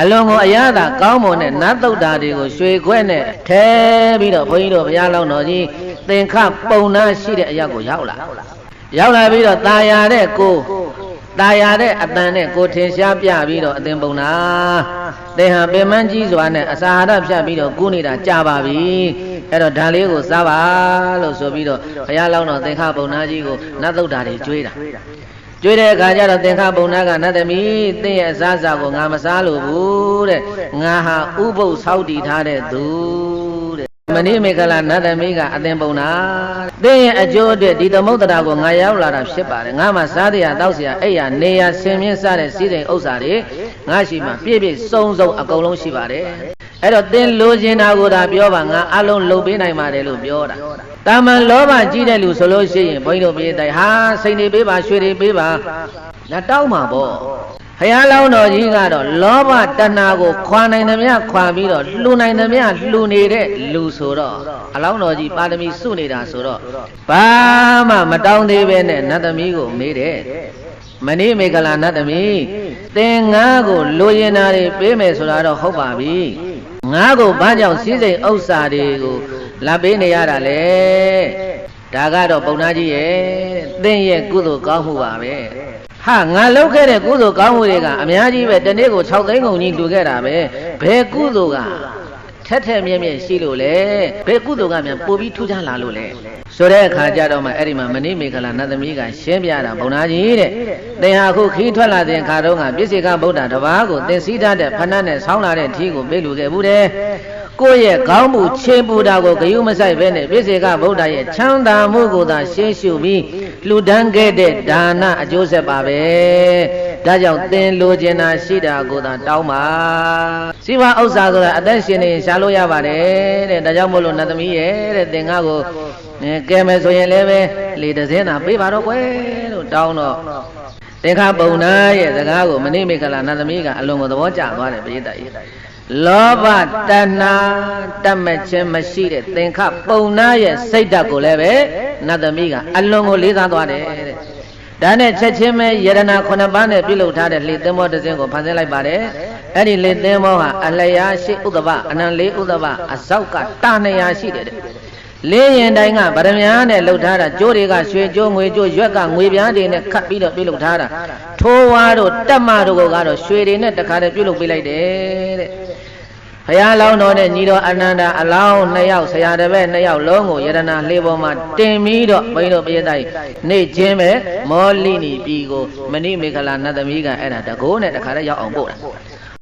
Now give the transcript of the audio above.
အလွန်ကိုအရသာကောင်းမွန်တဲ့နတ်သုတ်တာတွေကိုရွှေခွဲနဲ့ထဲပြီးတော့ဘုန်းကြီးတို့ဘုရားလောင်းတော်ကြီးသင်္ခပုံနာရှိတဲ့အရာကိုရောက်လာပြီးတော့ตาရတဲ့ကိုตาရတဲ့အတန်နဲ့ကိုထင်ရှားပြပြီးတော့အသင်ပုံနာသင်ဟာပင်မကြီးစွာနဲ့အစာဟာရဖြတ်ပြီးတော့ကူးနေတာကြာပါပြီအဲ့တော့ဒါလေးကိုစားပါလို့ဆိုပြီးတော့ဘုရားလောင်းတော်သင်္ခပုံနာကြီးကိုနတ်သုတ်တာတွေကျွေးတာကျွေးတဲ့အခါကျတော့သင်္ခပုံနာကနတ်သမီးသင်ရဲ့အစားအစာကိုငါမစားလို့ဘူးတဲ့ငါဟာဥပုပ်ဆောက်တည်ထားတဲ့သူတဲ့မဏိမေခလာနတ်သမီးကအသင်ပုံနာသင်ရဲ့အကျိုးအတွက်ဒီသမုဒ္ဒရာကိုငါရောက်လာတာဖြစ်ပါတယ်ငါမှစားတရားတောက်เสียအိယာနေရဆင်မြင့်စားတဲ့စီးစိမ်ဥစ္စာတွေငါရှိမှပြည့်ပြည့်စုံစုံအကုန်လုံးရှိပါတယ်အဲ့တော့သင်လိုချင်တာကိုဒါပြောပါငါအလုံးလုပ်ပေးနိုင်ပါတယ်လို့ပြောတာတာမန်လောဘကြီးတဲ့လူဆိုလို့ရှိရင်ဘုန်းကြီးတို့ပြေးတိုင်းဟာစိတ်တွေပေးပါရွှေတွေပေးပါငါတောင်းမှာပေါ့ဘုရားလောင်းတော်ကြီးကတော့လောဘတဏှာကိုခွာနိုင်သမျှခွာပြီးတော့လှူနိုင်သမျှလှူနေတဲ့လူဆိုတော့အလောင်းတော်ကြီးပါရမီစုနေတာဆိုတော့ဘာမှမတောင်းသေးပဲနဲ့နတ်သမီးကိုမေးတယ်မဏိမေခလာနတ်သမီးသင်ငါကိုလိုချင်တာတွေပေးမယ်ဆိုတာတော့ဟုတ်ပါပြီငါကိုဘာကြောင့်စည်းစိမ်ဥစ္စာတွေကိုလာပေးနေရတာလေဒါကတော့ပုံနာကြီးရဲ့သင်ရဲ့ကုသိုလ်ကောင်းမှုပါပဲဟာငါလုပ်ခဲ့တဲ့ကုသိုလ်ကောင်းမှုတွေကအများကြီးပဲတနေ့ကို6သိန်းကုန်ကြီးလူခဲ့တာပဲဘယ်ကုသိုလ်ကထက်ထက်မြဲမြဲရှိလို့လေဘယ်ကုသိုလ်ကမြန်ပို့ပြီးထူးခြားလာလို့လေဆိုတဲ့အခါကျတော့မှအဲ့ဒီမှာမဏိမေခလာနတ်သမီးကရှင်းပြတာဘုံနာကြီးတဲ့သင်ဟာခုခီးထွက်လာတဲ့အခါတုန်းကပြစ္ဆေကဗုဒ္ဓတပါးကိုသင်စည်းထားတဲ့ဖဏနဲ့ဆောင်းလာတဲ့ထီးကိုပေးလူခဲ့ဘူးတဲ့ကိုယ့်ရဲ့ခေါင်းမူချေပူတာကိုဂယုမဆိုင်ပဲနဲ့ပြစ္ဆေကဗုဒ္ဓရဲ့ချမ်းသာမှုကိုသာရှင်းရှုပြီးလှူဒန်းခဲ့တဲ့ဒါနအကျိုးဆက်ပါပဲဒါကြောင့်သင်လိုချင်တာရှိတာကိုသာတောင်းပါစီဝါဥစ္စာဆိုတာအသက်ရှင်နေရှာလို့ရပါတယ်တဲ့ဒါကြောင့်မို့လို့နတ်သမီးရဲ့တဲ့သင်္ကားကိုကဲမယ်ဆိုရင်လည်းပဲလေတစ်စင်းသာပေးပါတော့ကွယ်လို့တောင်းတော့သင်္ခပုံနာရဲ့စကားကိုမဏိမေခလာနတ်သမီးကအလွန်ကိုသဘောကျသွားတယ်ပရိသတ်ကြီးလောဘတဏှာတတ်မဲ့ခြင်းမရှိတဲ့သင်္ခပုံနာရဲ့စိတ်ဓာတ်ကိုလည်းပဲနတ်သမီးကအလွန်ကိုလေးစားသွားတယ်တဲ့ဒါနဲ့ချက်ချင်းပဲယရနာ9ပါးနဲ့ပြုလုပ်ထားတဲ့လေသင်္ဘောတစ်စင်းကိုဖန်ဆင်းလိုက်ပါတယ်အဲ့ဒီလေသင်္ဘောဟာအလျာရှိဥဒ္ဒဘအနံလေးဥဒ္ဒဘအစောက်ကတာ200ရှိတယ်တဲ့လေးရင်တိုင်းကဗရမညာနဲ့လှုပ်ထားတာကျိုးတွေကရွှေကျိုးငွေကျိုးရွက်ကငွေပြားတွေနဲ့ခတ်ပြီးတော့ပြုလုပ်ထားတာထိုးဝါတို့တက်မတို့ကတော့ရွှေတွေနဲ့တခါတည်းပြုလုပ်ပေးလိုက်တယ်တဲ့ဘုရားလောင်းတော်နဲ့ညီတော်အနန္ဒာအလောင်း2ယောက်ဆရာတပည့်2ယောက်လုံးကိုယရနာလေးပေါ်မှာတင်ပြီးတော့ဘုန်းကြီးတို့ပြည့်တိုင်းနေချင်းပဲမောလိနီပြည်ကိုမဏိမေခလာနတ်သမီးကအဲ့ဒါတကိုးနဲ့တခါတည်းရောက်အောင်ပို့တာ